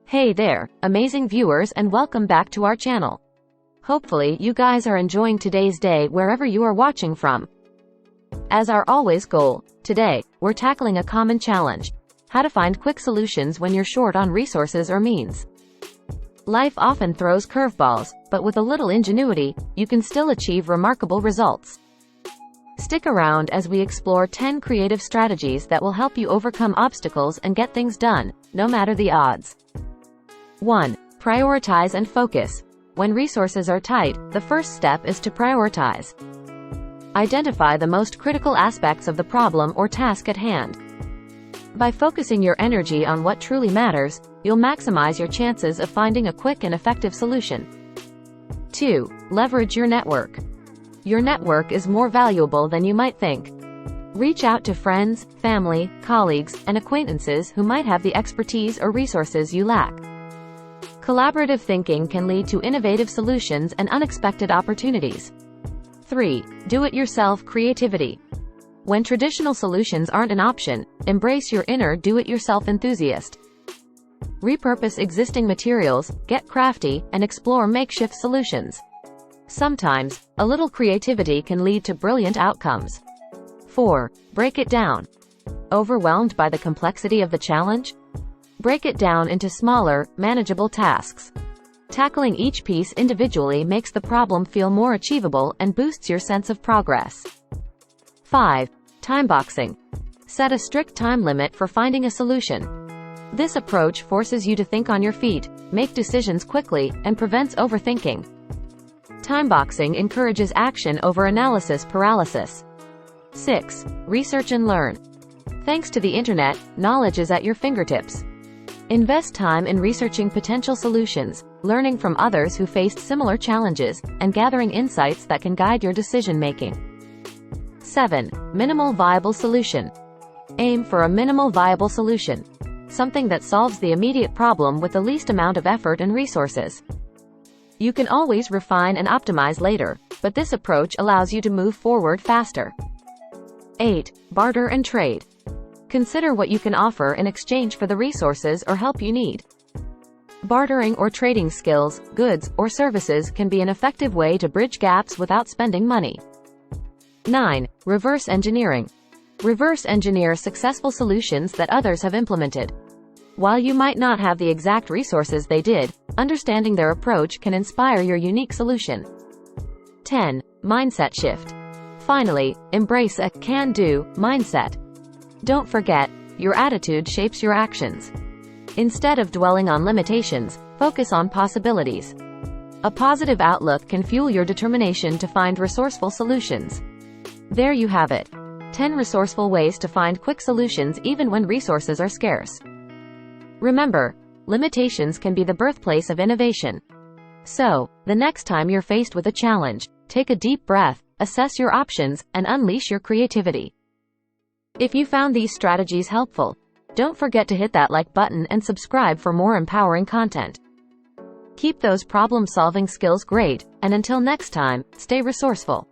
Hey there, amazing viewers, and welcome back to our channel. Hopefully you guys are enjoying today's day wherever you are watching from. As our always goal, today, we're tackling a common challenge: how to find quick solutions when you're short on resources or means. Life often throws curveballs, but with a little ingenuity, you can still achieve remarkable results. Stick around as we explore 10 creative strategies that will help you overcome obstacles and get things done, no matter the odds. 1. Prioritize and focus. When resources are tight, the first step is to prioritize. Identify the most critical aspects of the problem or task at hand. By focusing your energy on what truly matters, you'll maximize your chances of finding a quick and effective solution. 2. Leverage your network. Your network is more valuable than you might think. Reach out to friends, family, colleagues, and acquaintances who might have the expertise or resources you lack. Collaborative thinking can lead to innovative solutions and unexpected opportunities. 3. Do-it-yourself creativity. When traditional solutions aren't an option, embrace your inner do-it-yourself enthusiast. Repurpose existing materials, get crafty, and explore makeshift solutions. Sometimes, a little creativity can lead to brilliant outcomes. 4. Break it down. Overwhelmed by the complexity of the challenge? Break it down into smaller, manageable tasks. Tackling each piece individually makes the problem feel more achievable and boosts your sense of progress. 5. Time boxing. Set a strict time limit for finding a solution. This approach forces you to think on your feet, make decisions quickly, and prevents overthinking. Time boxing encourages action over analysis paralysis. 6. Research and learn. Thanks to the internet, knowledge is at your fingertips. Invest time in researching potential solutions, learning from others who faced similar challenges, and gathering insights that can guide your decision-making. 7. Minimal viable solution. Aim for a minimal viable solution. Something that solves the immediate problem with the least amount of effort and resources. You can always refine and optimize later, but this approach allows you to move forward faster. 8. Barter and trade. Consider what you can offer in exchange for the resources or help you need. Bartering or trading skills, goods, or services can be an effective way to bridge gaps without spending money. 9. Reverse engineering. Reverse engineer successful solutions that others have implemented. While you might not have the exact resources they did, understanding their approach can inspire your unique solution. 10. Mindset shift. Finally, embrace a can-do mindset. Don't forget, your attitude shapes your actions. Instead of dwelling on limitations, focus on possibilities. A positive outlook can fuel your determination to find resourceful solutions. There you have it. 10 resourceful ways to find quick solutions even when resources are scarce. Remember, limitations can be the birthplace of innovation. So, the next time you're faced with a challenge, take a deep breath, assess your options, and unleash your creativity. If you found these strategies helpful, don't forget to hit that like button and subscribe for more empowering content. Keep those problem-solving skills great, and until next time, stay resourceful.